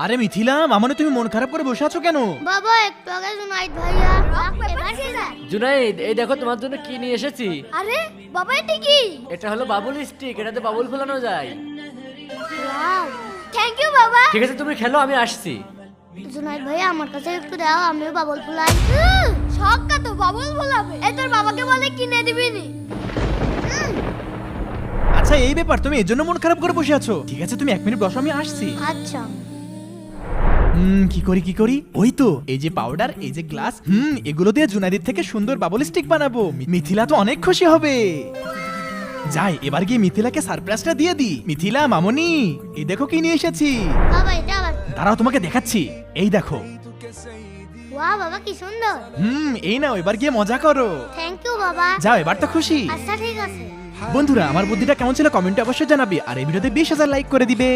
আরে মিথিলা, মামনি তুমি মন খারাপ করে বসে আছো কেন? বাবা একটু আগে জুনাইদ ভাইয়া এবার কে যায়? জুনাইদ, এই দেখো তোমার জন্য কি নিয়ে এসেছি। আরে বাবা এটা কি? এটা হলো বাবুল স্টিক, এটাতে বাবুল ফোলানো যায়। ওয়াও, থ্যাংক ইউ বাবা। ঠিক আছে, তুমি খেলো, আমি আসছি। জুনাইদ ভাইয়া আমার কাছে একটু দাও, আমিও বাবল ফুলাই। শখটা তো বাবল ফুলাবে। এই তোর বাবাকে বলে কিনে দিবি নি। আচ্ছা এই ব্যাপার, তুমি এর জন্য মন খারাপ করে বসে আছো? ঠিক আছে তুমি 1 মিনিট বসো, আমি আসছি। আচ্ছা কি করি ওই তো এই যে পাউডার, এই যে গ্লাস, এগুলো দিয়ে জুনাইদের থেকে সুন্দর বাবল স্টিক বানাবো। মিথিলা তো অনেক খুশি হবে। যাই এবার গিয়ে মিথিলাকে সারপ্রাইজটা দিয়ে দি। মিথিলা, মামনি, এই দেখো কি নিয়ে এসেছি। বাবা এটা আবার দাঁড়াও তোমাকে দেখাচ্ছি, এই দেখো। ওয়াও বাবা কি সুন্দর। এই নাও, এবার গিয়ে মজা করো। থ্যাংক ইউ বাবা। যাও, এবার তো খুশি। আচ্ছা ঠিক আছে। বন্ধুরা, আমার বুদ্ধিটা কেমন ছিল কমেন্টে অবশ্যই জানাবে, আর এই ভিডিওতে 20,000 লাইক করে দিবে।